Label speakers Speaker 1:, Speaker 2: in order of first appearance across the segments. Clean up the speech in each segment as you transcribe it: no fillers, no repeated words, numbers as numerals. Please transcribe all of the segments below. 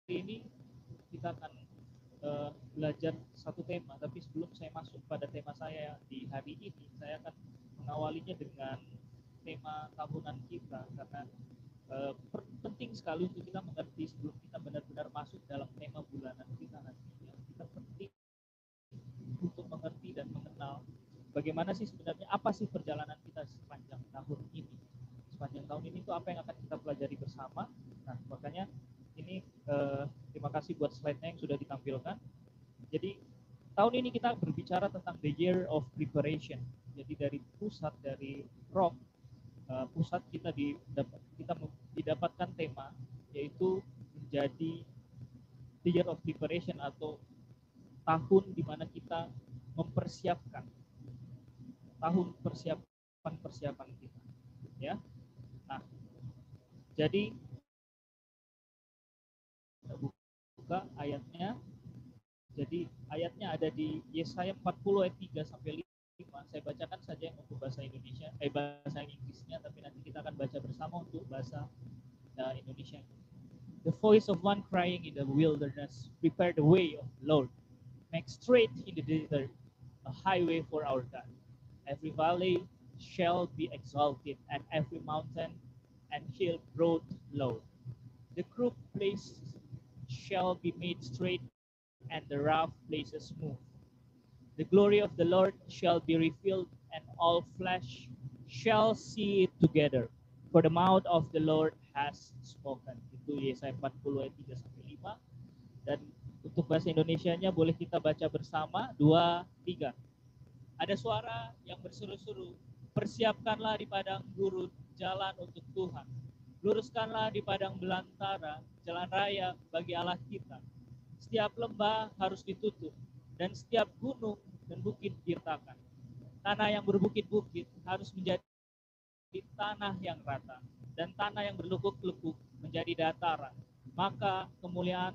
Speaker 1: ini kita akan belajar satu tema, tapi sebelum saya masuk pada tema saya di hari ini, saya akan mengawalinya dengan tema tahunan kita, karena penting sekali untuk kita mengerti sebelum kita benar-benar masuk dalam tema bulanan kita nantinya. Kita penting untuk mengerti dan mengenal bagaimana sih sebenarnya, apa sih perjalanan kita sepanjang tahun ini. Sepanjang tahun ini itu apa yang akan kita pelajari bersama. Nah, makanya ini terima kasih buat slide-nya yang sudah ditampilkan. Jadi tahun ini kita berbicara tentang the year of preparation. Jadi dari rock pusat kita didapatkan tema yaitu menjadi the year of preparation, atau tahun di mana kita mempersiapkan, tahun persiapan kita, ya. Nah, jadi buka ayatnya. Jadi ayatnya ada di Yesaya 40 ayat 3 sampai 5. Saya bacakan saja yang untuk bahasa Indonesia, bahasa Inggrisnya, tapi nanti kita akan baca bersama untuk bahasa Indonesia. The voice of one crying in the wilderness, prepare the way of the Lord, make straight in the desert a highway for our God. Every valley shall be exalted, and every mountain and hill brought low. The crooked place shall be made straight, and the rough places smooth. The glory of the Lord shall be revealed, and all flesh shall see it together. For the mouth of the Lord has spoken. Itu Yesaya 40 ayat 3 sampai 5. Dan untuk bahasa Indonesianya boleh kita baca bersama 2, 3. Ada suara yang berseru-seru, persiapkanlah di padang gurun jalan untuk Tuhan. Luruskanlah di padang belantara jalan raya bagi Allah kita. Setiap lembah harus ditutup, dan setiap gunung dan bukit diratakan. Tanah yang berbukit-bukit harus menjadi tanah yang rata, dan tanah yang berlekuk-lekuk menjadi dataran. Maka kemuliaan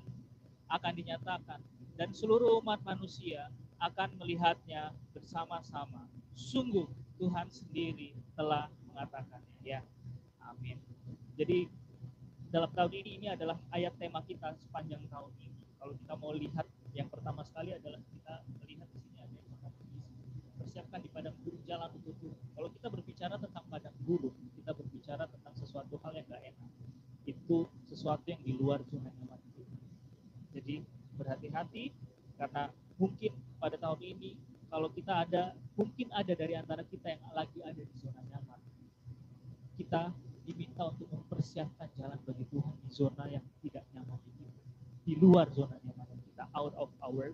Speaker 1: akan dinyatakan, dan seluruh umat manusia akan melihatnya bersama-sama. Sungguh Tuhan sendiri telah mengatakannya. Ya, amin. Jadi dalam tahun ini adalah ayat tema kita sepanjang tahun ini. Kalau kita mau lihat, yang pertama sekali adalah kita melihat di sini ada yang persiapkan di padang gurun jalan untuk Tuhan. Kalau kita berbicara tentang padang gurun, kita berbicara tentang sesuatu hal yang gak enak. Itu sesuatu yang di luar zona nyaman kita. Jadi berhati-hati, karena mungkin pada tahun ini kalau kita mungkin ada dari antara kita yang lagi ada di zona nyaman. Kita diminta untuk mempersiapkan jalan bagi Tuhan di zona yang tidak nyaman ini, di luar zona nyaman kita, out of our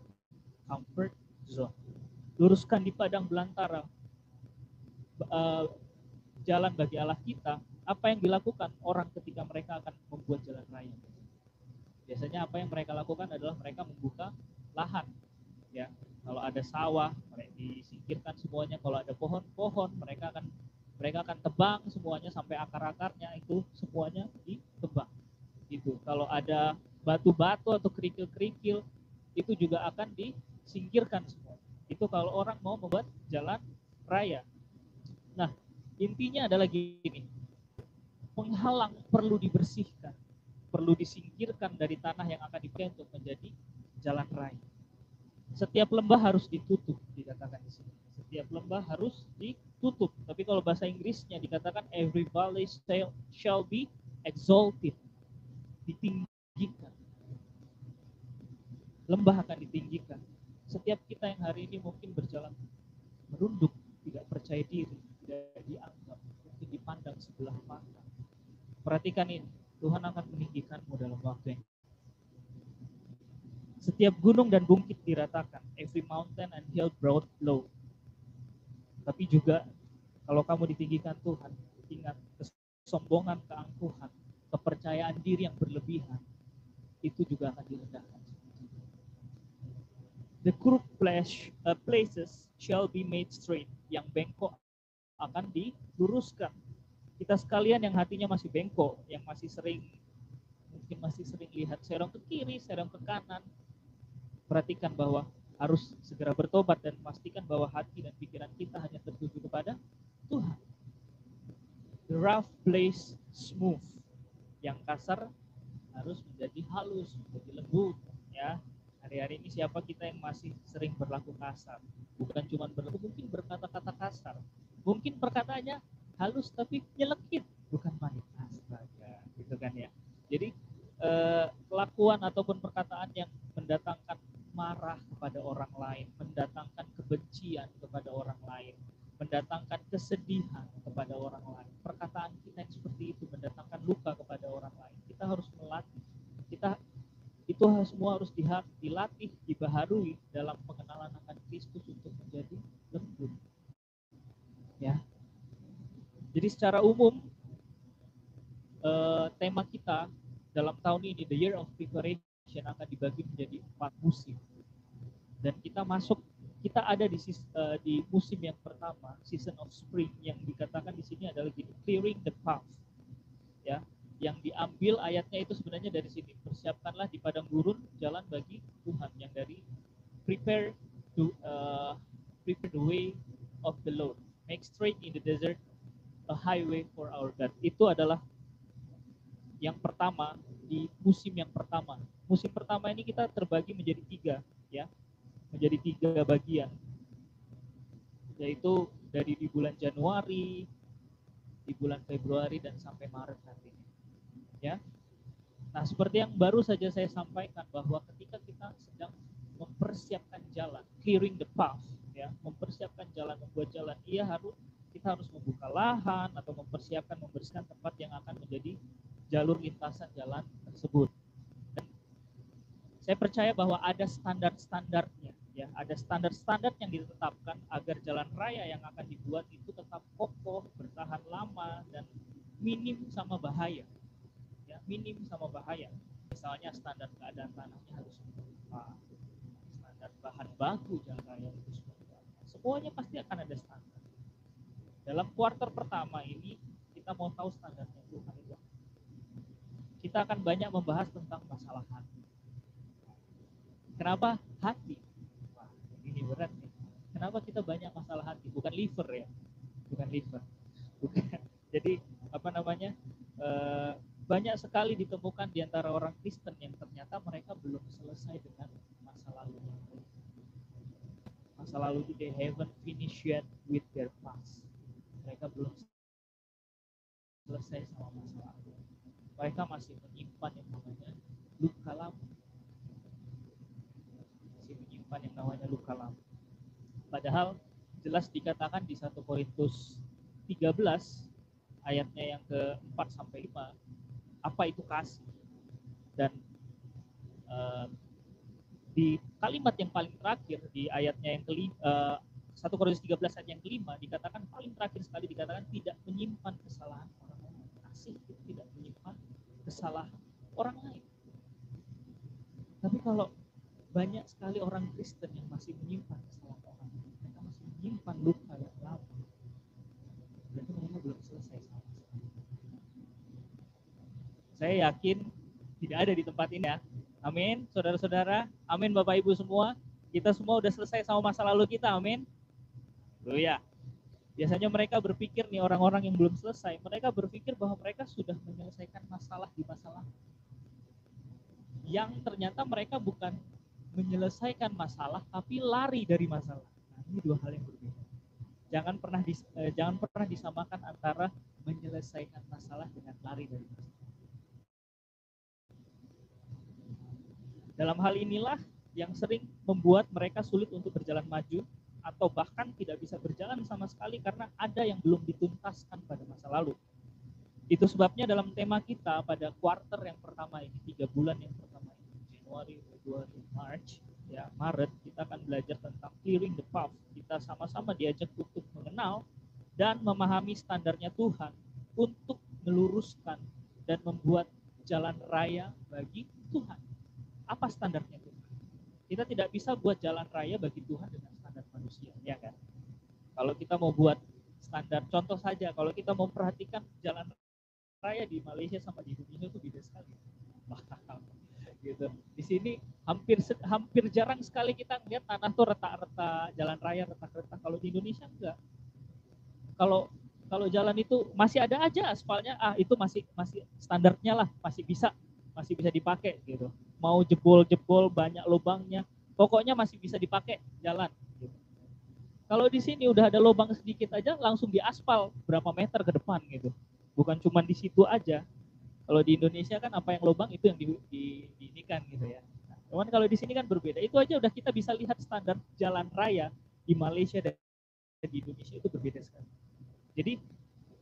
Speaker 1: comfort zone. Luruskan di padang belantara jalan bagi Allah kita. Apa yang dilakukan orang ketika mereka akan membuat jalan raya? Biasanya apa yang mereka lakukan adalah mereka membuka lahan, ya. Kalau ada sawah, mereka disingkirkan semuanya. Kalau ada pohon-pohon, mereka akan tebang semuanya sampai akar-akarnya, itu semuanya ditebang. Itu kalau ada batu-batu atau kerikil-kerikil, itu juga akan disingkirkan semua. Itu kalau orang mau membuat jalan raya. Nah, intinya adalah gini, penghalang perlu dibersihkan, perlu disingkirkan dari tanah yang akan dipakai untuk menjadi jalan raya. Setiap lembah harus ditutup, dikatakan di sini. Setiap lembah harus ditutup. Tapi kalau bahasa Inggrisnya dikatakan every valley shall be exalted, ditinggikan. Lembah akan ditinggikan. Setiap kita yang hari ini mungkin berjalan merunduk, tidak percaya diri, tidak dianggap, mungkin dipandang sebelah mata. Perhatikan ini, Tuhan akan meninggikanmu dalam waktu yang setiap gunung dan bukit diratakan, every mountain and hill brought low. Tapi juga kalau kamu ditinggikan Tuhan, ingat, kesombongan, keangkuhan, kepercayaan diri yang berlebihan, itu juga akan direndahkan. The crooked places shall be made straight. Yang bengkok akan diluruskan. Kita sekalian yang hatinya masih bengkok, yang mungkin masih sering lihat serong ke kiri, serong ke kanan, perhatikan bahwa harus segera bertobat dan memastikan bahwa hati dan pikiran kita hanya tertuju kepada Tuhan. The rough place smooth. Yang kasar harus menjadi halus, menjadi lembut, ya. Hari-hari ini siapa kita yang masih sering berlaku kasar? Bukan cuma berlaku, mungkin berkata-kata kasar. Mungkin perkataannya halus tapi nyelekit, bukan manis, astaga, gitu kan ya. Jadi kelakuan ataupun perkataan yang mendatangkan marah kepada orang lain, mendatangkan kebencian kepada orang lain, mendatangkan kesedihan kepada orang lain. Perkataan kita yang seperti itu mendatangkan luka kepada orang lain. Kita harus melatih. Itu semua harus dilatih, dibaharui dalam pengenalan akan Kristus untuk menjadi lembut. Ya. Jadi secara umum tema kita dalam tahun ini, The Year of Preparation, akan dibagi menjadi 4 musim. Dan kita ada di musim yang pertama, season of spring, yang dikatakan di sini adalah gini, clearing the path. Ya, yang diambil ayatnya itu sebenarnya dari sini, persiapkanlah di padang gurun jalan bagi Tuhan, yang dari prepare the way of the Lord, make straight in the desert a highway for our God. Itu adalah yang pertama di musim yang pertama. Musim pertama ini kita terbagi menjadi 3, ya, menjadi 3 bagian, yaitu dari di bulan Januari, di bulan Februari, dan sampai Maret nanti. Ya, nah seperti yang baru saja saya sampaikan, bahwa ketika kita sedang mempersiapkan jalan, clearing the path, ya, mempersiapkan jalan, membuat jalan, kita harus membuka lahan atau membersihkan tempat yang akan menjadi jalur lintasan jalan tersebut. Dan saya percaya bahwa ada standar-standarnya, ya, ada standar-standar yang ditetapkan agar jalan raya yang akan dibuat itu tetap kokoh, bertahan lama, dan minim sama bahaya. Ya, minim sama bahaya. Misalnya standar keadaan tanahnya harus apa, standar bahan baku jalan raya itu seperti apa. Semuanya pasti akan ada standar. Dalam kuartal pertama ini kita mau tahu standarnya Tuhan itu. Kita akan banyak membahas tentang masalah hati. Kenapa hati? Wah, ini berat nih. Kenapa kita banyak masalah hati? Bukan liver ya, bukan liver. Bukan. Jadi banyak sekali ditemukan di antara orang Kristen yang ternyata mereka belum selesai dengan masa lalunya. Masa lalu itu, they haven't finished yet with their past. Mereka belum selesai sama masa lalu. Mereka masih menyimpan yang namanya luka lama. Padahal jelas dikatakan di 1 Korintus 13 ayatnya yang ke-4 sampai 5, apa itu kasih. Dan di kalimat yang paling terakhir di ayatnya yang kelima, 1 Korintus 13 ayat yang kelima, dikatakan paling terakhir sekali, dikatakan tidak menyimpan kesalahan orang lain. Kasih itu tidak menyimpan kesalahan orang lain. Tapi kalau banyak sekali orang Kristen yang masih menyimpan kesalahan orang lain, mereka masih menyimpan luka yang lama, berarti mereka belum selesai sama sekali. Saya yakin tidak ada di tempat ini, ya. Amin, saudara-saudara. Amin, Bapak Ibu semua. Kita semua udah selesai sama masa lalu kita. Amin. Ya. Biasanya mereka berpikir nih, orang-orang yang belum selesai, mereka berpikir bahwa mereka sudah menyelesaikan masalah di masa lalu. Yang ternyata mereka bukan menyelesaikan masalah, tapi lari dari masalah. Nah, ini 2 hal yang berbeda. Jangan pernah disamakan antara menyelesaikan masalah dengan lari dari masalah. Dalam hal inilah yang sering membuat mereka sulit untuk berjalan maju, atau bahkan tidak bisa berjalan sama sekali karena ada yang belum dituntaskan pada masa lalu. Itu sebabnya dalam tema kita pada kuarter yang pertama ini, 3 bulan yang pertama ini, Januari, Februari, Maret, kita akan belajar tentang clearing the path. Kita sama-sama diajak untuk mengenal dan memahami standarnya Tuhan untuk meluruskan dan membuat jalan raya bagi Tuhan. Apa standarnya Tuhan? Kita tidak bisa buat jalan raya bagi Tuhan dengan standar manusia, ya kan? Kalau kita mau buat standar, contoh saja, kalau kita mau perhatikan jalan raya di Malaysia sama di Indonesia itu beda sekali. Gitu. Di sini hampir jarang sekali kita lihat tanah tuh retak-retak, jalan raya retak-retak. Kalau di Indonesia enggak. Kalau jalan itu masih ada aja aspalnya, itu masih standarnya lah, masih bisa masih bisa dipakai gitu. Mau jebol-jebol banyak lubangnya, pokoknya masih bisa dipakai jalan. Gitu. Kalau di sini udah ada lubang sedikit aja langsung diaspal berapa meter ke depan gitu. Bukan cuma di situ aja. Kalau di Indonesia kan apa yang lubang itu yang diinikan gitu ya. Nah, cuman kalau di sini kan berbeda. Itu aja udah kita bisa lihat standar jalan raya di Malaysia dan di Indonesia itu berbeda sekali. Jadi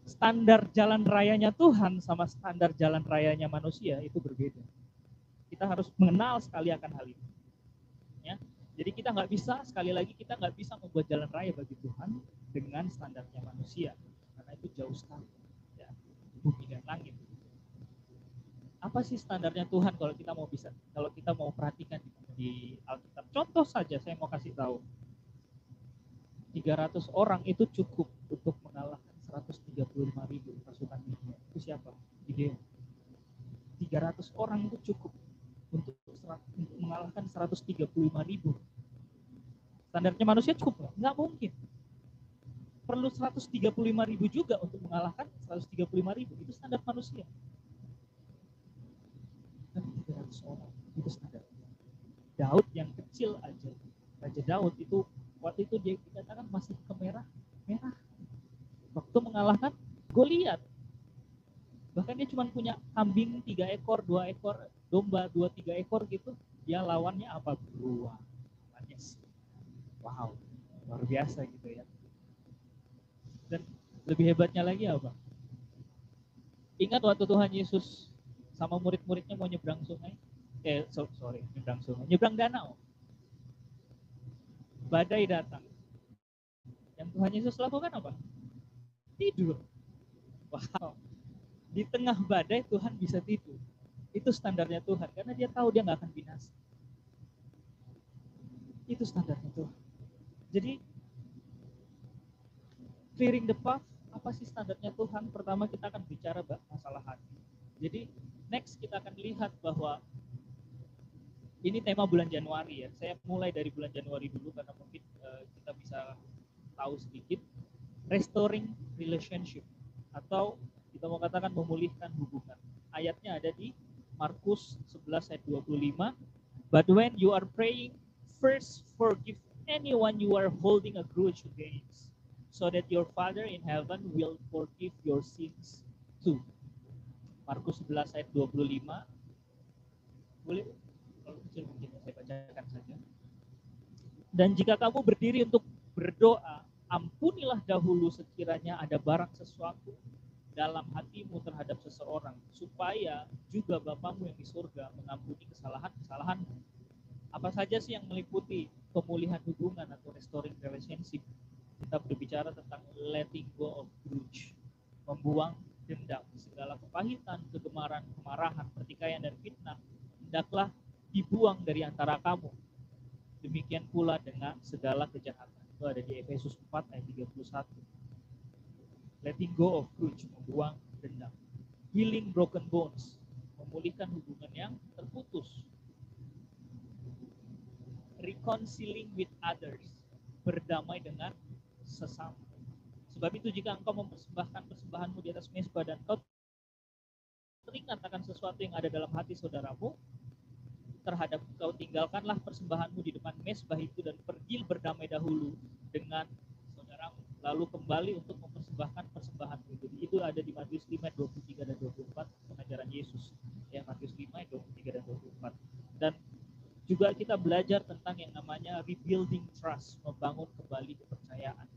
Speaker 1: standar jalan rayanya Tuhan sama standar jalan rayanya manusia itu berbeda. Kita harus mengenal sekali akan hal itu. Ya. Jadi kita nggak bisa, sekali lagi kita nggak bisa membuat jalan raya bagi Tuhan dengan standarnya manusia, karena itu jauh sekali, ya, bumi dan langit. Apa sih standarnya Tuhan kalau kita mau perhatikan di Alkitab? Contoh saja saya mau kasih tahu, 300 orang itu cukup untuk mengalahkan 135.000 pasukan dunia. Itu siapa? Gideon. 300 orang itu cukup untuk mengalahkan 135.000. Standarnya manusia cukup nggak? Nggak mungkin. Perlu 135.000 juga untuk mengalahkan 135.000. Itu standar manusia. Tapi 300 orang itu standar. Daud yang kecil aja, Raja Daud itu waktu itu dia dikatakan masih kemerah. Waktu mengalahkan Goliat. Bahkan dia cuma punya kambing 3 ekor, 2 ekor, domba 2-3 ekor gitu. Dia lawannya apa? Beruang. Wow, luar biasa gitu ya. Dan lebih hebatnya lagi apa? Ingat waktu Tuhan Yesus sama murid-muridnya mau nyebrang sungai? Nyebrang danau. Badai datang. Yang Tuhan Yesus lakukan apa? Tidur. Wow. Di tengah badai Tuhan bisa tidur. Itu standarnya Tuhan, karena dia tahu dia nggak akan binasa. Itu standarnya Tuhan. Jadi clearing the path, apa sih standarnya Tuhan? Pertama kita akan bicara masalah hati. Jadi next kita akan lihat bahwa ini tema bulan Januari ya. Saya mulai dari bulan Januari dulu karena mungkin kita bisa tahu sedikit. Restoring relationship, atau kita mau katakan memulihkan hubungan. Ayatnya ada di Markus 11 ayat 25. But when you are praying, first forgive anyone you are holding a grudge against, so that your Father in heaven will forgive your sins too. Markus 11 ayat 25. Boleh? Kalau kecil mungkin saya bacakan saja. Dan jika kamu berdiri untuk berdoa, ampunilah dahulu sekiranya ada barang sesuatu dalam hatimu terhadap seseorang, supaya juga Bapamu yang di surga mengampuni kesalahan-kesalahanmu. Apa saja sih yang meliputi pemulihan hubungan atau restoring relationship? Kita berbicara tentang letting go of grudge, membuang dendam, segala kepahitan, kegemaran, kemarahan, pertikaian, dan fitnah hendaklah dibuang dari antara kamu. Demikian pula dengan segala kejahatan. Itu ada di Efesus 4 ayat 31. Letting go of grudge, membuang dendam. Healing broken bones, memulihkan hubungan yang terputus. Reconciling with others, berdamai dengan sesama. Sebab itu jika engkau mempersembahkan persembahanmu di atas mezbah dan kau teringat akan sesuatu yang ada dalam hati saudaramu terhadap kau, tinggalkanlah persembahanmu di depan mezbah itu dan pergi berdamai dahulu dengan saudaramu, lalu kembali untuk mempersembahkan persembahanmu. Jadi itu ada di Matius 5 23 dan 24, pengajaran Yesus ya, Matius 5 23 dan 24. Dan juga kita belajar tentang yang namanya rebuilding trust, membangun kembali kepercayaan.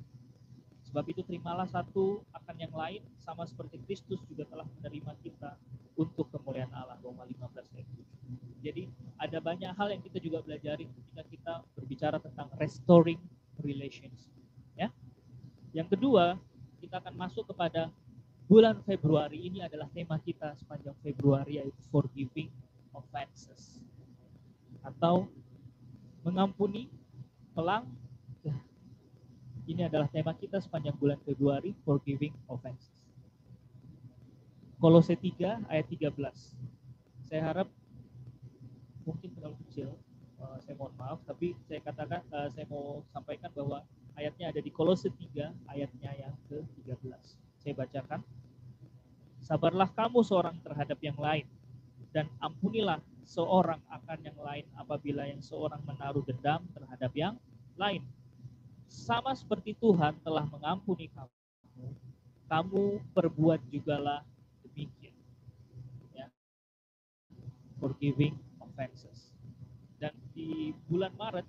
Speaker 1: Sebab itu terimalah satu akan yang lain, sama seperti Kristus juga telah menerima kita untuk kemuliaan Allah. Roma 15 ayat 7. Jadi ada banyak hal yang kita juga pelajari ketika kita berbicara tentang restoring relations. Ya. Yang kedua, kita akan masuk kepada bulan Februari. Ini adalah tema kita sepanjang Februari, yaitu forgiving offenses, atau mengampuni pelanggaran. Ini adalah tema kita sepanjang bulan Februari, forgiving offenses. Kolose 3 ayat 13. Saya harap mungkin terlalu kecil, saya mohon maaf, tapi saya mau sampaikan bahwa ayatnya ada di Kolose 3 ayatnya yang ke-13. Saya bacakan. Sabarlah kamu seorang terhadap yang lain, dan ampunilah seorang akan yang lain apabila yang seorang menaruh dendam terhadap yang lain. Sama seperti Tuhan telah mengampuni kamu, kamu perbuat jugalah demikian. Ya. Forgiving offenses. Dan di bulan Maret,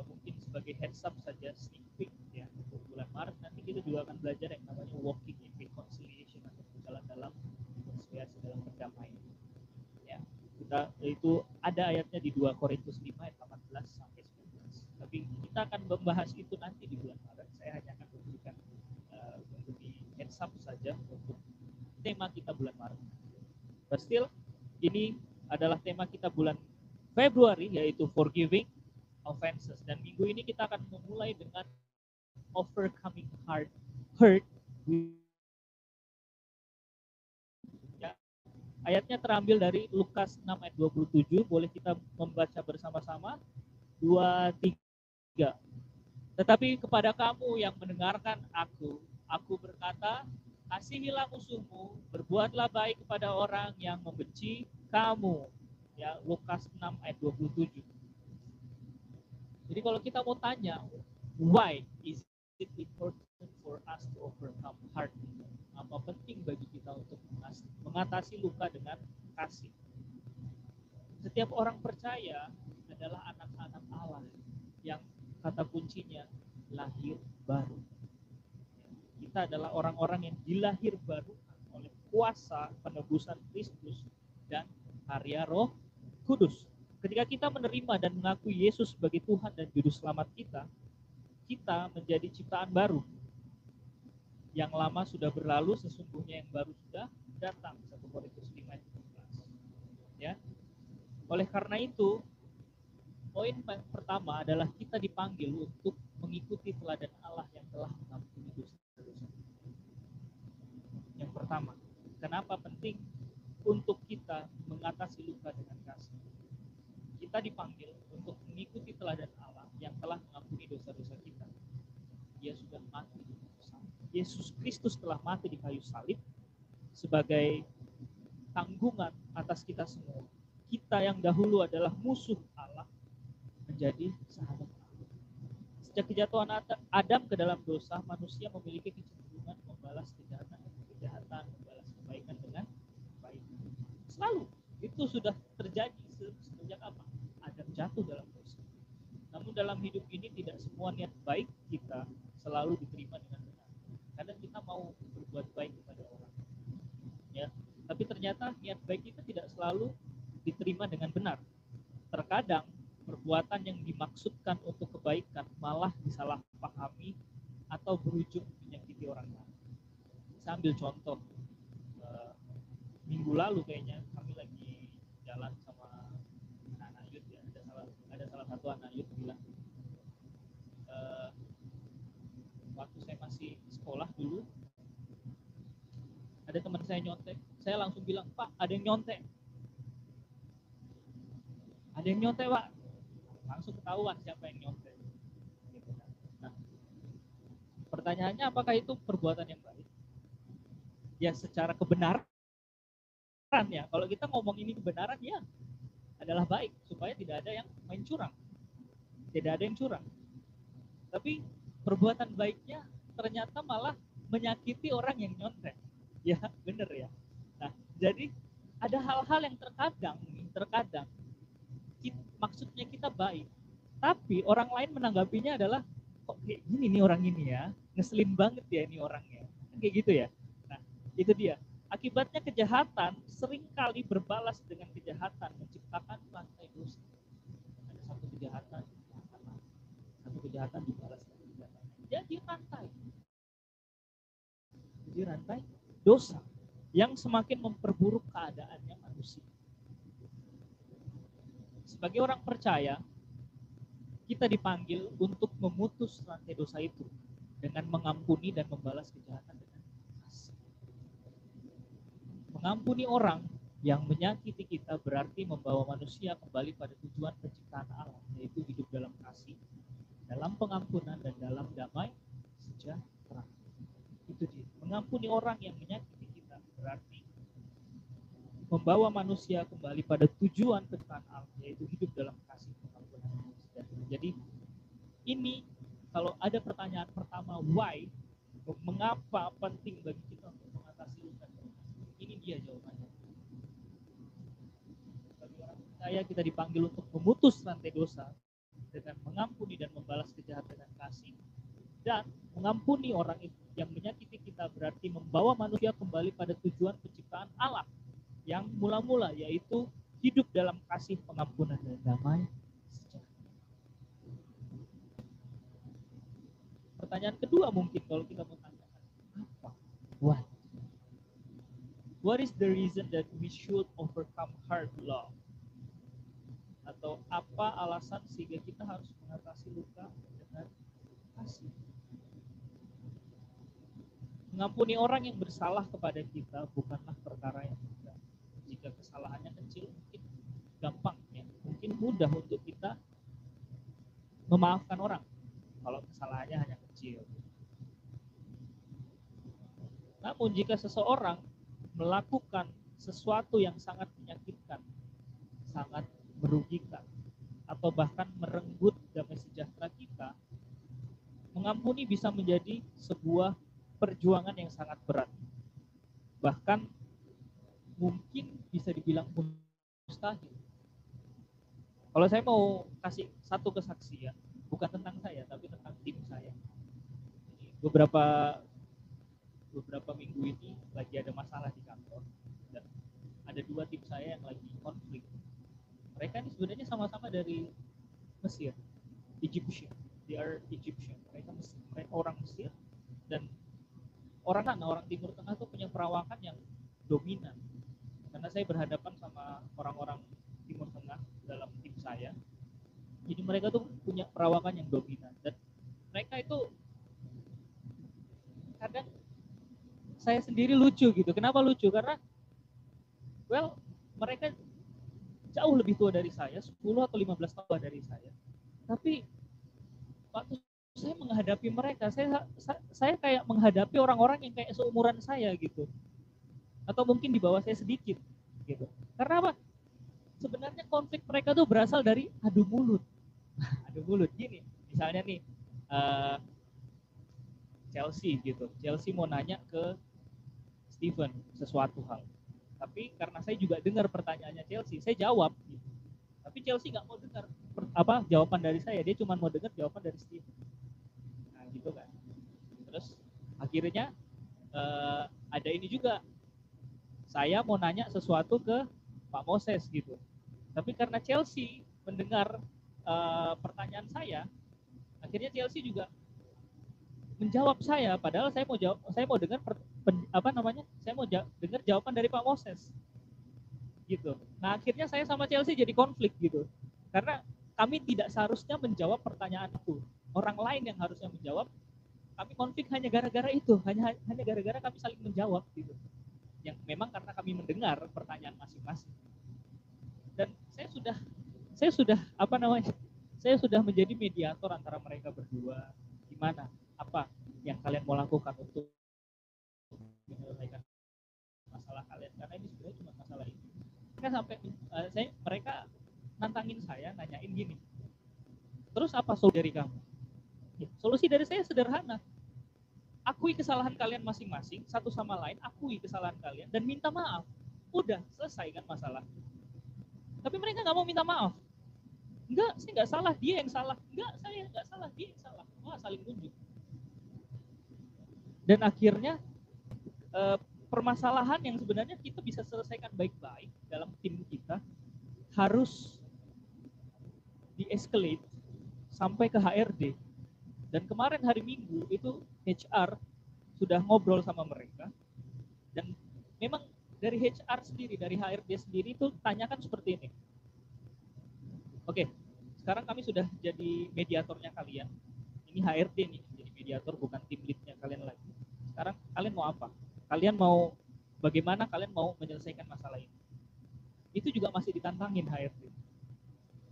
Speaker 1: mungkin sebagai heads up saja, sneak peek ya, untuk bulan Maret nanti kita juga akan belajar yang namanya walking in reconciliation atau berjalan dalam rekonsiliasi, dalam perdamaian. Ya, kita itu ada ayatnya di 2 Korintus 5 ayat 18 sampai 19. Tapi kita akan membahas itu nanti di bulan Maret. Saya hanya akan memberikan memberi heads up saja untuk tema kita bulan Maret. But still, ini adalah tema kita bulan Februari, yaitu forgiving offenses. Dan minggu ini kita akan memulai dengan overcoming hurt. Ya, ayatnya terambil dari Lukas 6 ayat 27. Boleh kita membaca bersama-sama? 2, 3. Tetapi kepada kamu yang mendengarkan aku berkata, kasihilah musuhmu, berbuatlah baik kepada orang yang membenci kamu. Ya, Lukas 6 ayat 27. Jadi kalau kita mau tanya, why is it important for us to overcome hurt? Apa penting bagi kita untuk mengatasi luka dengan kasih? Setiap orang percaya adalah anak-anak Allah yang kata kuncinya lahir baru. Kita adalah orang-orang yang dilahir baru oleh kuasa penebusan Kristus dan karya Roh Kudus. Ketika kita menerima dan mengakui Yesus sebagai Tuhan dan Juru Selamat kita, kita menjadi ciptaan baru. Yang lama sudah berlalu, sesungguhnya yang baru sudah datang. 1 Korintus 5 ayat 15. Ya. Oleh karena itu, poin pertama adalah kita dipanggil untuk mengikuti teladan Allah yang telah mengampuni dosa-dosa. Yang pertama, kenapa penting untuk kita mengatasi luka dengan kasih? Kita dipanggil untuk mengikuti teladan Allah yang telah mengampuni dosa-dosa kita. Dia sudah mati di kayu salib. Yesus Kristus telah mati di kayu salib sebagai tanggungan atas kita semua. Kita yang dahulu adalah musuh Allah menjadi sahabat Allah. Sejak kejatuhan Adam ke dalam dosa, manusia memiliki kecenderungan membalas kejahatan dengan kejahatan, membalas kebaikan dengan kebaikan. Selalu itu sudah terjadi sejak apa? Adam jatuh dalam dosa. Namun dalam hidup ini tidak semua niat baik kita selalu diterima dengan benar. Kadang kita mau berbuat baik kepada orang, ya, tapi ternyata niat baik kita tidak selalu diterima dengan benar. Terkadang perbuatan yang dimaksudkan untuk kebaikan malah disalahpahami atau berujung menyakiti orang lain. Saya ambil contoh, minggu lalu kayaknya kami lagi jalan sama anak youth ya, ada salah satu anak youth bilang, waktu saya masih sekolah dulu ada teman saya nyontek, saya langsung bilang, Pak, ada yang nyontek Pak, langsung ketahuan siapa yang nyontek. Nah, pertanyaannya apakah itu perbuatan yang baik? Ya secara kebenaran ya, kalau kita ngomong ini kebenaran ya adalah baik, supaya tidak ada yang main curang, tidak ada yang curang. Tapi perbuatan baiknya ternyata malah menyakiti orang yang nyontek. Ya benar ya. Nah, jadi ada hal-hal yang terkadang maksudnya kita baik, tapi orang lain menanggapinya adalah, kok kayak gini nih orang ini ya, ngeselin banget ya ini orangnya, kayak gitu ya. Nah, itu dia. Akibatnya kejahatan seringkali berbalas dengan kejahatan, menciptakan rantai dosa. Ada satu kejahatan dibalas dengan kejahatan. Jadi rantai dosa yang semakin memperburuk keadaannya manusia. Sebagai orang percaya, kita dipanggil untuk memutus rantai dosa itu dengan mengampuni dan membalas kejahatan dengan kasih. Mengampuni orang yang menyakiti kita berarti membawa manusia kembali pada tujuan penciptaan Allah, yaitu hidup dalam kasih, dalam pengampunan, dan dalam damai sejahtera. Itu dia. Mengampuni orang yang menyakiti kita berarti membawa manusia kembali pada tujuan penciptaan Allah, yaitu hidup dalam kasih pengampunan. Jadi ini kalau ada pertanyaan pertama why, mengapa penting bagi kita untuk mengatasi luka, ini dia jawabannya. Bagi orang percaya kita dipanggil untuk memutus rantai dosa dengan mengampuni dan membalas kejahatan dengan kasih, dan mengampuni orang yang menyakiti kita berarti membawa manusia kembali pada tujuan penciptaan Allah yang mula-mula, yaitu hidup dalam kasih, pengampunan, dan damai sejahtera. Pertanyaan kedua mungkin kalau kita mau tanyakan, apa? What is the reason that we should overcome hard love? Atau apa alasan sehingga kita harus mengatasi luka dengan kasih? Mengampuni orang yang bersalah kepada kita bukanlah perkara yang mudah. Jika kesalahannya kecil, mungkin gampang ya, mungkin mudah untuk kita memaafkan orang kalau kesalahannya hanya kecil. Namun jika seseorang melakukan sesuatu yang sangat menyakitkan, sangat merugikan, atau bahkan merenggut damai sejahtera kita, mengampuni bisa menjadi sebuah perjuangan yang sangat berat. Bahkan mungkin bisa dibilang mustahil. Kalau saya mau kasih satu kesaksian, bukan tentang saya, tapi tentang tim saya. Beberapa minggu ini lagi ada masalah di kantor, dan ada dua tim saya yang lagi konflik. Mereka ini sebenarnya sama-sama dari Mesir, Egyptian. They are Egyptian. Mereka orang Mesir, dan orang Timur Tengah tuh punya perawakan yang dominan. Karena saya berhadapan sama orang-orang Timur Tengah dalam tim saya, jadi mereka tuh punya perawakan yang dominan, dan mereka itu kadang saya sendiri lucu gitu. Kenapa lucu? Karena mereka jauh lebih tua dari saya, 10 atau 15 tahun dari saya. Tapi waktu saya menghadapi mereka, saya kayak menghadapi orang-orang yang kayak seumuran saya gitu. Atau mungkin di bawah saya sedikit gitu. Karena apa? Sebenarnya konflik mereka tuh berasal dari adu mulut. Adu mulut gini, misalnya nih Chelsea gitu. Chelsea mau nanya ke Steven sesuatu hal. Tapi karena saya juga dengar pertanyaannya Chelsea, saya jawab gitu. Tapi Chelsea nggak mau dengar jawaban dari saya, dia cuma mau dengar jawaban dari Steven. Nah gitu kan. Terus akhirnya ada ini juga, saya mau nanya sesuatu ke Pak Moses gitu. Tapi karena Chelsea mendengar pertanyaan saya, akhirnya Chelsea juga menjawab saya, padahal saya mau dengar saya mau dengar jawaban dari Pak Moses. Gitu. Nah, akhirnya saya sama Chelsea jadi konflik gitu. Karena kami tidak seharusnya menjawab pertanyaan itu. Orang lain yang harusnya menjawab. Kami konflik hanya gara-gara itu, hanya gara-gara kami saling menjawab gitu. Yang memang karena kami mendengar pertanyaan masing-masing. Dan saya sudah menjadi mediator antara mereka berdua. Gimana? Apa yang kalian mau lakukan untuk menyelesaikan masalah kalian? Karena ini sebenarnya cuma masalah ini. Mereka nantangin saya, nanyain gini. Terus apa solusi dari kamu? Ya, solusi dari saya sederhana. Akui kesalahan kalian masing-masing, satu sama lain, akui kesalahan kalian dan minta maaf. Udah, selesai kan masalah. Tapi mereka nggak mau minta maaf. Enggak, saya nggak salah, dia yang salah. Enggak, saya nggak salah, dia yang salah. Wah, saling tunjuk. Dan akhirnya permasalahan yang sebenarnya kita bisa selesaikan baik-baik dalam tim kita harus di-escalate sampai ke HRD. Dan kemarin hari Minggu itu HR sudah ngobrol sama mereka, dan memang dari HR sendiri, dari HRD sendiri itu tanyakan seperti ini. Oke, sekarang kami sudah jadi mediatornya kalian. Ini HRD nih, jadi mediator, bukan tim leadnya kalian lagi. Sekarang kalian mau apa? Bagaimana kalian mau menyelesaikan masalah ini? Itu juga masih ditantangin HRD.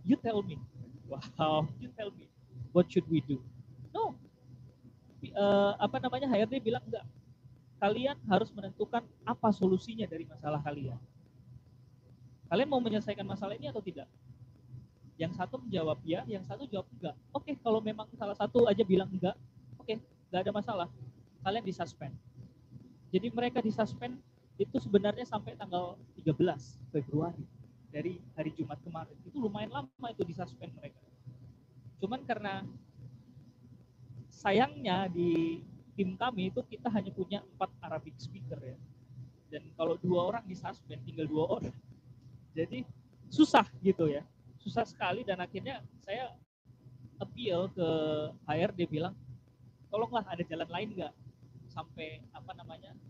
Speaker 1: You tell me. Wow, you tell me. What should we do? No. HRD bilang enggak. Kalian harus menentukan apa solusinya dari masalah kalian. Kalian mau menyelesaikan masalah ini atau tidak? Yang satu menjawab ya, yang satu jawab enggak. Oke, kalau memang salah satu aja bilang enggak, oke, enggak ada masalah. Kalian disuspend. Jadi mereka disuspend itu sebenarnya sampai tanggal 13 Februari dari hari Jumat kemarin. Itu lumayan lama itu disuspend mereka. Cuman karena sayangnya di tim kami itu kita hanya punya 4 Arabic speaker ya. Dan kalau 2 orang disuspend, tinggal 2 orang. Jadi susah gitu ya. Susah sekali dan akhirnya saya appeal ke HRD bilang, tolonglah ada jalan lain nggak? Sampai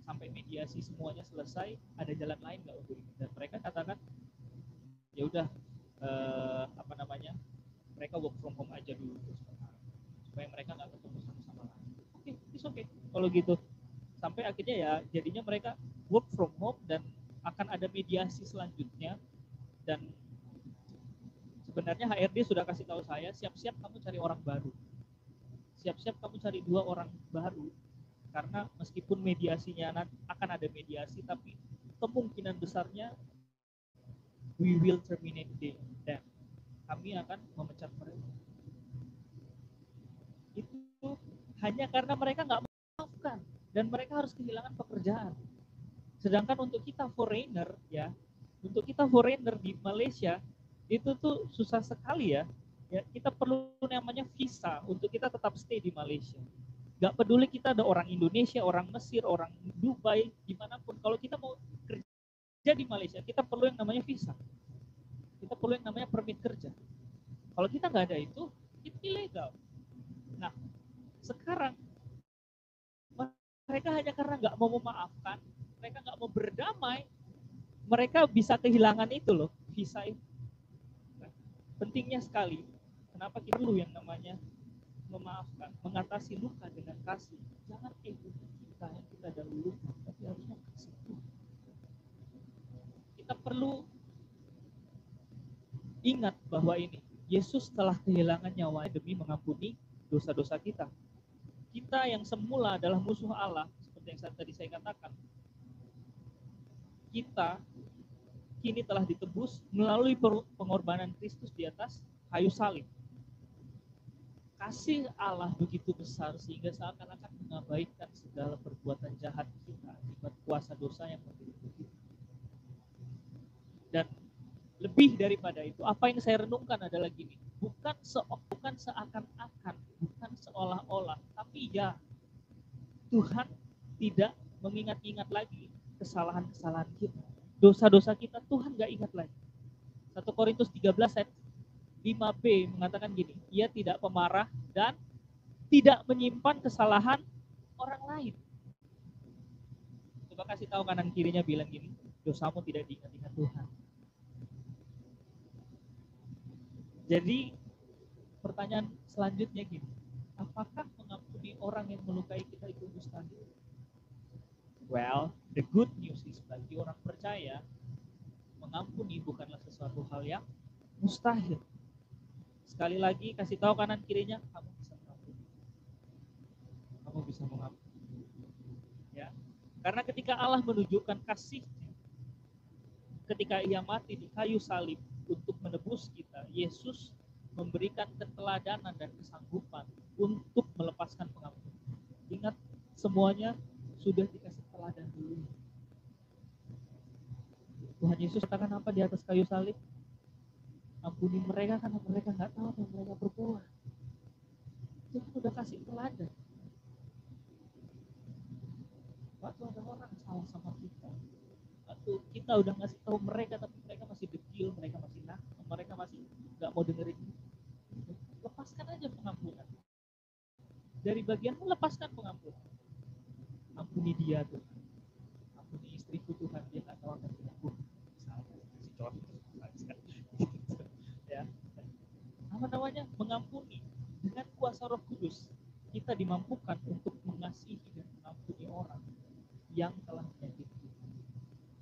Speaker 1: sampai mediasi semuanya selesai, ada jalan lain nggak untuk ini? Dan mereka katakan ya udah mereka work from home aja dulu supaya mereka nggak ketemu sama-sama lagi. Oke, it's okay kalau gitu. Sampai akhirnya ya jadinya mereka work from home dan akan ada mediasi selanjutnya. Dan sebenarnya HRD sudah kasih tahu saya, siap-siap kamu cari orang baru, siap-siap kamu cari 2 orang baru, karena meskipun mediasinya akan ada mediasi, tapi kemungkinan besarnya we will terminate them. Kami akan memecat mereka. Itu hanya karena mereka nggak memaafkan dan mereka harus kehilangan pekerjaan. Sedangkan untuk kita foreigner ya, untuk kita foreigner di Malaysia itu tuh susah sekali ya. Ya, kita perlu namanya visa untuk kita tetap stay di Malaysia. Gak peduli kita ada orang Indonesia, orang Mesir, orang Dubai, dimanapun. Kalau kita mau kerja di Malaysia, kita perlu yang namanya visa. Kita perlu yang namanya permit kerja. Kalau kita nggak ada itu ilegal. Nah, sekarang mereka hanya karena nggak mau memaafkan, mereka nggak mau berdamai, mereka bisa kehilangan itu loh, visa itu. Nah, pentingnya sekali. Kenapa kita perlu yang namanya memaafkan, mengatasi luka dengan kasih. Jangan ego kita yang kita dahulukan, tapi harusnya kasih Tuhan. Kita perlu ingat bahwa ini Yesus telah kehilangan nyawanya demi mengampuni dosa-dosa kita. Kita yang semula adalah musuh Allah, seperti yang tadi saya katakan, kita kini telah ditebus melalui pengorbanan Kristus di atas kayu salib. Kasih Allah begitu besar sehingga seakan-akan mengabaikan segala perbuatan jahat kita akibat kuasa dosa yang memiliki kita. Dan lebih daripada itu, apa yang saya renungkan adalah gini, bukan seakan-akan, bukan seolah-olah, tapi ya Tuhan tidak mengingat-ingat lagi kesalahan-kesalahan kita. Dosa-dosa kita Tuhan gak ingat lagi. 1 Korintus 13 ayat 5b mengatakan gini, ia tidak pemarah dan tidak menyimpan kesalahan orang lain. Coba kasih tahu kanan kirinya, bilang gini, dosamu tidak diingat-ingat Tuhan. Jadi pertanyaan selanjutnya gini, apakah mengampuni orang yang melukai kita itu mustahil? Well, the good news is bagi orang percaya, mengampuni bukanlah sesuatu hal yang mustahil. Sekali lagi kasih tahu kanan kirinya, kamu bisa mengampuni. Kamu bisa mengampuni. Ya. Karena ketika Allah menunjukkan kasih-Nya, ketika Ia mati di kayu salib untuk menebus kita, Yesus memberikan keteladanan dan kesanggupan untuk melepaskan pengampunan. Ingat, semuanya sudah dikasih teladan dulu. Tuhan Yesus katakan apa di atas kayu salib? Ampuni mereka karena mereka nggak tahu apa yang mereka berbuat. Tuhan sudah kasih teladan. Waktu ada orang salah sama kita, waktu kita udah ngasih tahu mereka tapi mereka masih dekil, mereka masih nakal, mereka masih nggak mau dengerin, lepaskan aja pengampunan. Dari bagianmu lepaskan pengampunan. Ampuni dia Tuhan, ampuni istriku Tuhan, dia nggak tahu akan aku. Ya, apa namanya, mengampuni dengan kuasa Roh Kudus. Kita dimampukan untuk mengasihi dan mengampuni orang yang telah menyakiti kita.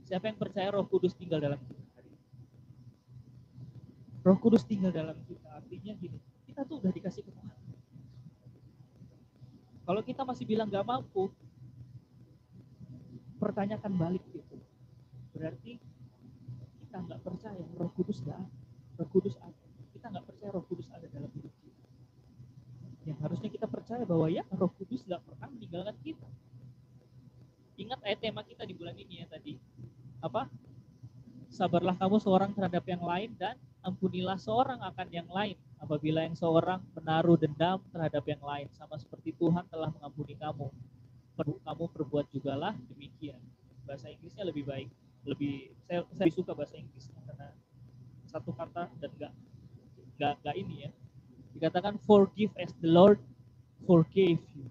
Speaker 1: Siapa yang percaya Roh Kudus tinggal dalam kita hari ini? Roh Kudus tinggal dalam kita, artinya gini, kita tuh udah dikasih kekuatan. Kalau kita masih bilang gak mampu, pertanyakan balik gitu. Berarti kita nggak percaya Roh Kudus nggak ada, Roh Kudus ada, kita nggak percaya Roh Kudus ada dalam hidup kita. Yang harusnya kita percaya bahwa ya Roh Kudus nggak pernah meninggalkan kita. Ingat ayat tema kita di bulan ini ya tadi, apa? Sabarlah kamu seorang terhadap yang lain dan ampunilah seorang akan yang lain. Apabila yang seorang menaruh dendam terhadap yang lain, sama seperti Tuhan telah mengampuni kamu, kamu perbuat jugalah demikian. Bahasa Inggrisnya lebih baik, saya lebih suka bahasa Inggrisnya karena satu kata dan nggak ini ya. Dikatakan forgive as the Lord forgave you.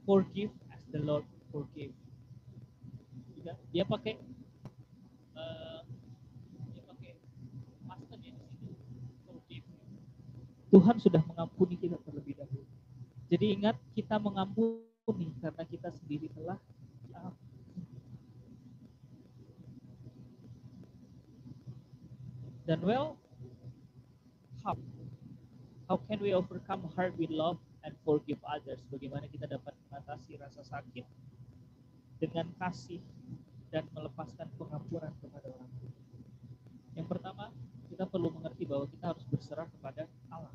Speaker 1: Forgive as the Lord forgave you. Dia pakai Tuhan sudah mengampuni kita terlebih dahulu. Jadi ingat, kita mengampuni karena kita sendiri telah diampuni. Dan how can we overcome hurt with love and forgive others? Bagaimana kita dapat mengatasi rasa sakit dengan kasih dan melepaskan pengampunan kepada orang lain? Yang pertama, kita perlu mengerti bahwa kita harus berserah kepada Allah.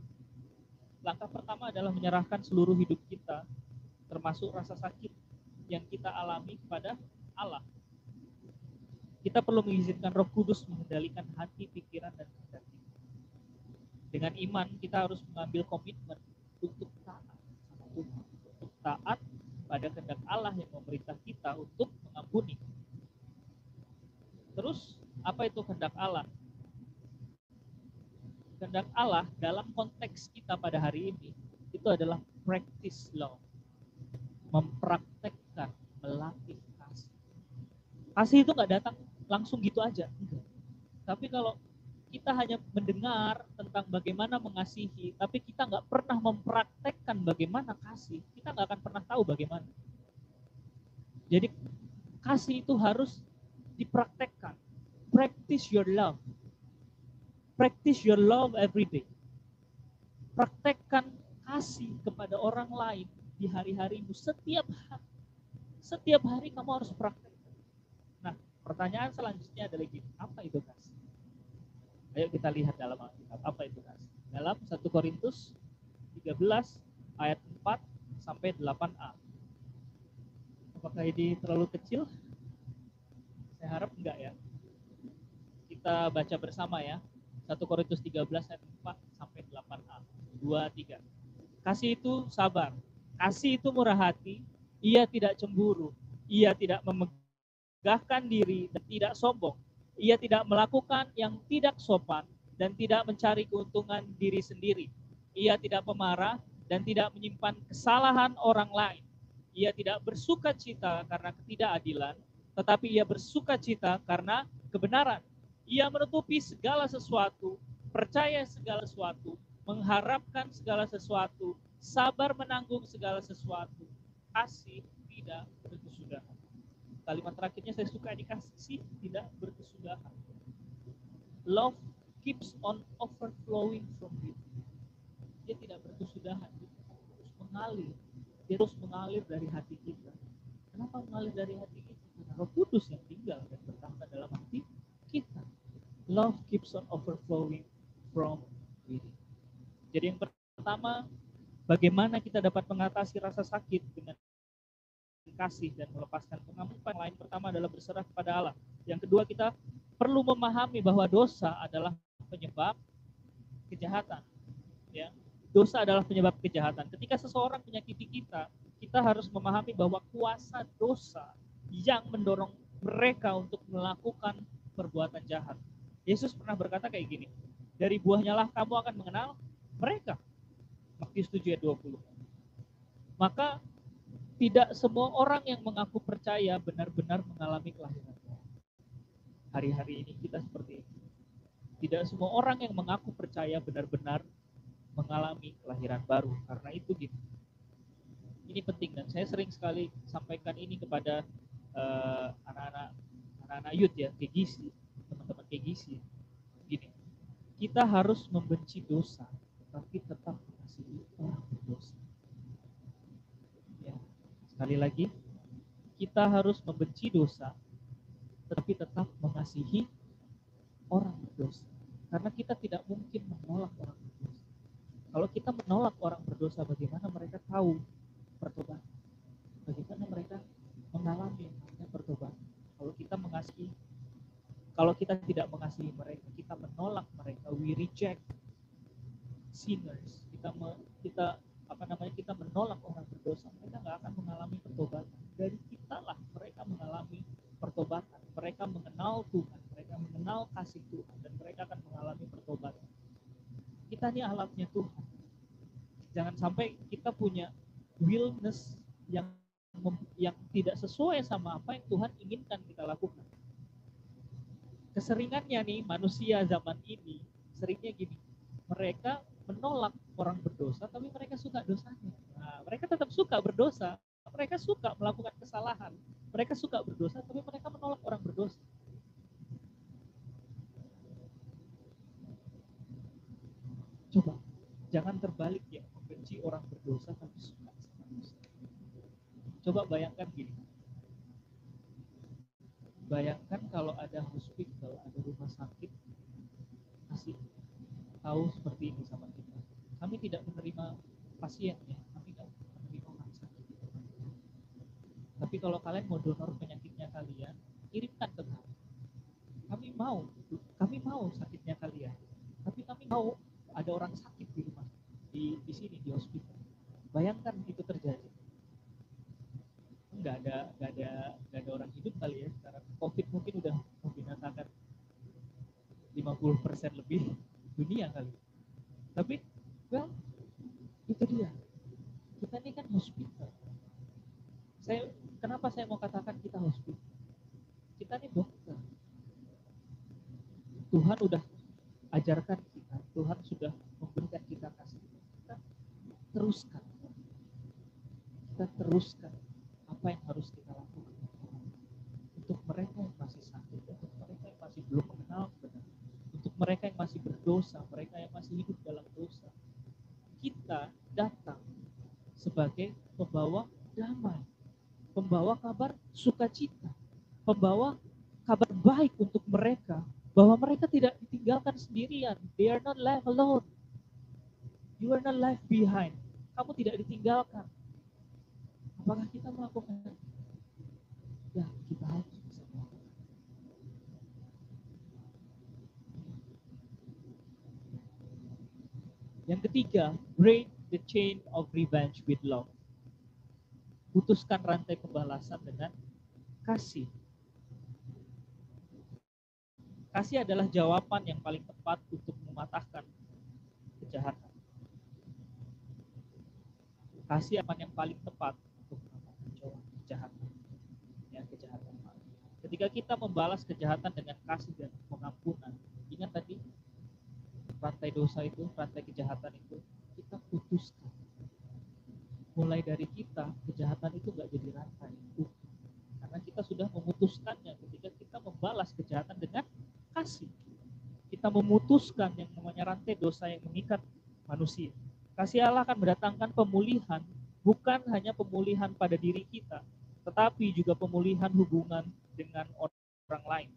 Speaker 1: Langkah pertama adalah menyerahkan seluruh hidup kita, termasuk rasa sakit yang kita alami kepada Allah. Kita perlu mengizinkan Roh Kudus mengendalikan hati, pikiran, dan kehendak kita. Dengan iman, kita harus mengambil komitmen untuk taat sama Tuhan, untuk taat pada kehendak Allah yang memerintah kita untuk mengampuni. Terus, apa itu kehendak Allah? Kehendak Allah dalam konteks kita pada hari ini itu adalah practice love, mempraktekkan, melatih kasih. Kasih itu nggak datang langsung gitu aja, enggak. Tapi kalau kita hanya mendengar tentang bagaimana mengasihi, tapi kita nggak pernah mempraktekkan bagaimana kasih, kita nggak akan pernah tahu bagaimana. Jadi kasih itu harus dipraktekkan. Practice your love. Practice your love every day. Praktekkan kasih kepada orang lain di hari-harimu setiap hari. Setiap hari kamu harus praktekkan. Nah, pertanyaan selanjutnya adalah gini, apa itu kasih? Ayo kita lihat dalam Alkitab, apa itu kasih? Dalam 1 Korintus 13 ayat 4 sampai 8a. Apakah ini terlalu kecil? Saya harap enggak ya. Kita baca bersama ya. 1 Korintus 13 ayat 4 sampai 8a. 2, 3. Kasih itu sabar. Kasih itu murah hati. Ia tidak cemburu. Ia tidak memegahkan diri dan tidak sombong. Ia tidak melakukan yang tidak sopan dan tidak mencari keuntungan diri sendiri. Ia tidak pemarah dan tidak menyimpan kesalahan orang lain. Ia tidak bersuka cita karena ketidakadilan, tetapi ia bersuka cita karena kebenaran. Ia menutupi segala sesuatu, percaya segala sesuatu, mengharapkan segala sesuatu, sabar menanggung segala sesuatu, kasih tidak berkesudahan. Kalimat terakhirnya saya suka, dikasih tidak berkesudahan. Love keeps on overflowing from you. Dia tidak berkesudahan, dia terus mengalir. Dia terus mengalir dari hati kita. Kenapa mengalir dari hati kita? Karena Roh Kudus yang tinggal dan bertahta dalam hati kita. Love keeps on overflowing from within. Jadi yang pertama, bagaimana kita dapat mengatasi rasa sakit dengan kasih dan melepaskan pengampunan lain. Pertama adalah berserah kepada Allah. Yang kedua, kita perlu memahami bahwa dosa adalah penyebab kejahatan. Ya, dosa adalah penyebab kejahatan. Ketika seseorang menyakiti kita, kita harus memahami bahwa kuasa dosa yang mendorong mereka untuk melakukan perbuatan jahat. Yesus pernah berkata kayak gini, dari buahnya lah kamu akan mengenal mereka. Matius 7 ayat 20. Maka tidak semua orang yang mengaku percaya benar-benar mengalami kelahiran baru. Hari-hari ini kita seperti itu. Tidak semua orang yang mengaku percaya benar-benar mengalami kelahiran baru. Karena itu gitu. Ini penting dan saya sering sekali sampaikan ini kepada anak-anak youth ya, KGC, teman-teman KGC. Gini, kita harus membenci dosa, tapi tetap mengasihi orang berdosa. Ya, sekali lagi, kita harus membenci dosa, tetapi tetap mengasihi orang berdosa. Karena kita tidak mungkin menolak orang berdosa. Kalau kita menolak orang berdosa, bagaimana mereka tahu pertobatan? Bagaimana mereka mengalami pertobatan? Kalau kita tidak mengasihi mereka, kita menolak mereka, we reject sinners. Kita menolak orang berdosa, mereka nggak akan mengalami pertobatan. Dari kita lah mereka mengalami pertobatan. Mereka mengenal Tuhan, mereka mengenal kasih Tuhan, dan mereka akan mengalami pertobatan. Kita ini alatnya Tuhan. Jangan sampai kita punya willness yang tidak sesuai sama apa yang Tuhan inginkan kita lakukan. Keseringannya nih manusia zaman ini seringnya gini, mereka menolak orang berdosa tapi mereka suka dosanya. Nah, mereka tetap suka berdosa, mereka suka melakukan kesalahan, mereka suka berdosa tapi mereka menolak orang berdosa. Coba jangan terbalik ya, membenci orang berdosa tapi suka sama dosa. Coba bayangkan gini, bayangkan kalau ada hospital, ada rumah sakit kasih tahu seperti ini sama kita, kami tidak menerima pasiennya, kami tidak menerima orang sakit. Tapi kalau kalian mau donor penyakitnya kalian, kirimkan ke kami. Kami mau sakitnya kalian, tapi kami mau ada orang sakit di rumah, di sini di hospital. Bayangkan itu terjadi. Nggak ada orang hidup kali ya sekarang. COVID mungkin udah membinasakan 50% lebih dunia kali. Tapi itu dia. Kita ini kan hospital. Kenapa saya mau katakan kita hospital? Kita ini dokter. Tuhan udah ajarkan kita, Tuhan sudah memberikan kita kasih. Kita teruskan apa yang harus kita lakukan untuk mereka yang masih sakit, untuk mereka yang masih belum mengenal benar, untuk mereka yang masih berdosa, mereka yang masih hidup dalam dosa. Kita datang sebagai pembawa damai, pembawa kabar sukacita, pembawa kabar baik untuk mereka, bahwa mereka tidak ditinggalkan sendirian. They are not left alone. You are not left behind. Kamu tidak ditinggalkan. Apakah kita melakukan? Ya, kita harus bisa melakukan. Yang ketiga, break the chain of revenge with love. Putuskan rantai pembalasan dengan kasih. Kasih adalah jawaban yang paling tepat untuk mematahkan kejahatan. Kasih apa yang paling tepat untuk mematahkan kejahatan. Ya, kejahatan. Ketika kita membalas kejahatan dengan kasih dan pengampunan, ingat tadi rantai dosa itu, rantai kejahatan itu, kita putuskan. Mulai dari kita, kejahatan itu nggak jadi rantai. Karena kita sudah memutuskannya ketika kita membalas kejahatan dengan kasih. Kita memutuskan yang namanya rantai dosa yang mengikat manusia. Kasih Allah akan mendatangkan pemulihan, bukan hanya pemulihan pada diri kita, tetapi juga pemulihan hubungan dengan orang lain.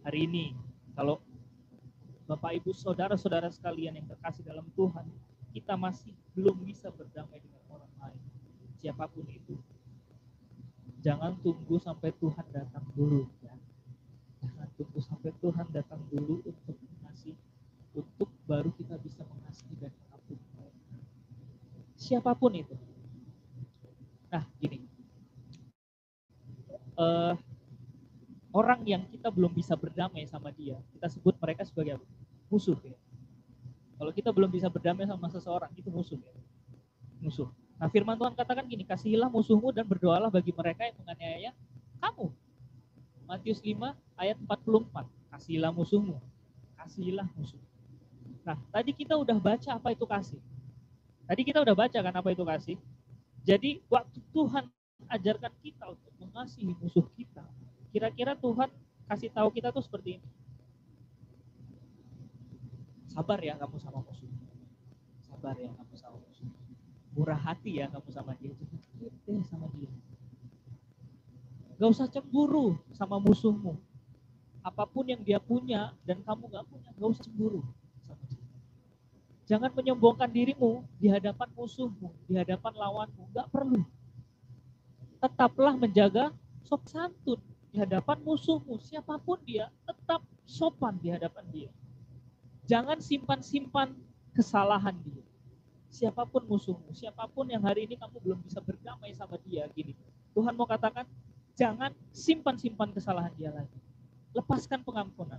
Speaker 1: Hari ini, kalau Bapak Ibu saudara-saudara sekalian yang terkasih dalam Tuhan, kita masih belum bisa berdamai dengan orang lain, siapapun itu. Jangan tunggu sampai Tuhan datang dulu, ya. Jangan tunggu sampai Tuhan datang dulu untuk mengasihi, untuk baru kita bisa mengasihi dan mengampuni mereka. Siapapun itu. Nah, gini. Orang yang kita belum bisa berdamai sama dia, kita sebut mereka sebagai apa? Musuh, ya. Kalau kita belum bisa berdamai sama seseorang, itu musuh, ya. Musuh. Nah, firman Tuhan katakan gini, kasihilah musuhmu dan berdoalah bagi mereka yang menganiaya kamu. Matius 5 ayat 44. Kasihilah musuhmu. Kasihilah musuh. Nah, tadi kita udah baca apa itu kasih. Tadi kita udah baca kan apa itu kasih. Jadi waktu Tuhan ajarkan kita untuk mengasihi musuh kita, kira-kira Tuhan kasih tahu kita tuh seperti ini. Sabar ya kamu sama musuh. Sabar ya kamu sama musuh. Murah hati ya kamu sama dia. Jangan sama dia. Gak usah cemburu sama musuhmu. Apapun yang dia punya dan kamu gak punya, gak usah cemburu sama dia. Jangan menyombongkan dirimu di hadapan musuhmu, di hadapan lawanmu. Gak perlu. Tetaplah menjaga sopan santun di hadapan musuhmu. Siapapun dia, tetap sopan di hadapan dia. Jangan simpan-simpan kesalahan dia. Siapapun musuhmu, siapapun yang hari ini kamu belum bisa berdamai sama dia, gini. Tuhan mau katakan, jangan simpan-simpan kesalahan dia lagi. Lepaskan pengampunan.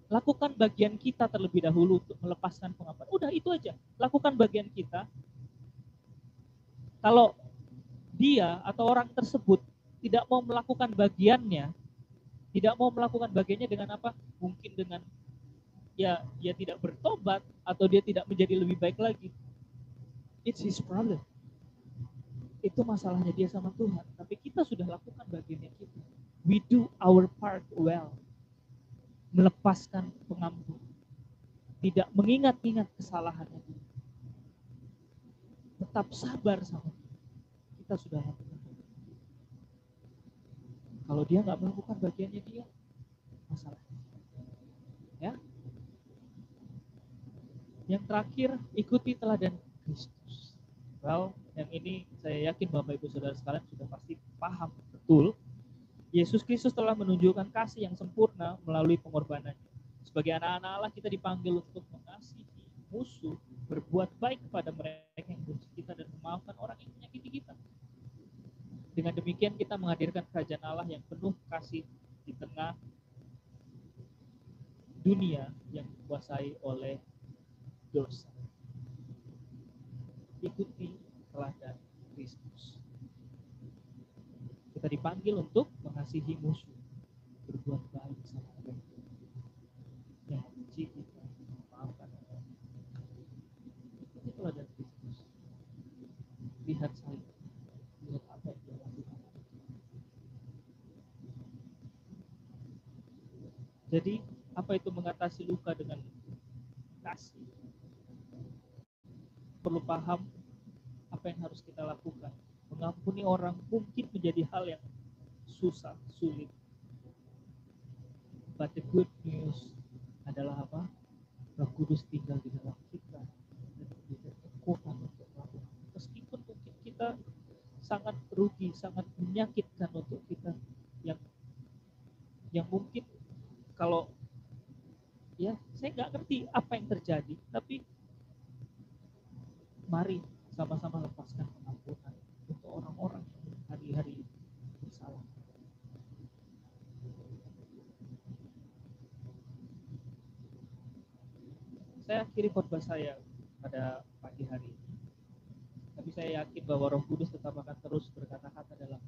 Speaker 1: Lakukan bagian kita terlebih dahulu untuk melepaskan pengampunan. Udah itu aja. Lakukan bagian kita. Kalau dia atau orang tersebut tidak mau melakukan bagiannya, tidak mau melakukan bagiannya dengan apa? Mungkin dengan ya dia tidak bertobat atau dia tidak menjadi lebih baik lagi. It's his problem. Itu masalahnya dia sama Tuhan. Tapi kita sudah lakukan bagiannya kita. We do our part well. Melepaskan pengampun. Tidak mengingat-ingat kesalahannya dia. Tetap sabar sama dia. Kita sudah lakukan. Kalau dia nggak melakukan bagiannya dia, masalah. Ya. Yang terakhir, ikuti teladan Kristus. Well, yang ini saya yakin Bapak Ibu Saudara sekalian sudah pasti paham betul. Yesus Kristus telah menunjukkan kasih yang sempurna melalui pengorbanannya. Sebagai anak-anak Allah kita dipanggil untuk mengasihi musuh, berbuat baik kepada mereka yang benci kita dan memaafkan orang yang menyakiti kita. Dengan demikian kita menghadirkan kerajaan Allah yang penuh kasih di tengah dunia yang dikuasai oleh dosa. Ikuti teladan Kristus. Kita dipanggil untuk mengasihi musuh, berbuat baik sama mereka yang benci kita, memaafkan orang. Ikuti teladan Kristus. Lihat saya, lihat apa yang dia lakukan. Jadi apa itu mengatasi luka dengan kasih? Perlu paham apa yang harus kita lakukan. Mengampuni orang mungkin menjadi hal yang susah, sulit. But the good news adalah apa? Roh Kudus tinggal di dalam kita dan memberikan kekuatan untuk melakukan. Meskipun mungkin kita sangat rugi, sangat menyakitkan untuk kita, yang mungkin kalau ya saya nggak ngerti apa yang terjadi, tapi mari sama-sama lepaskan pengampunan untuk orang-orang yang hari-hari bersalah. Saya akhiri khotbah saya pada pagi hari ini. Tapi saya yakin bahwa Roh Kudus tetap akan terus berkata-kata dalam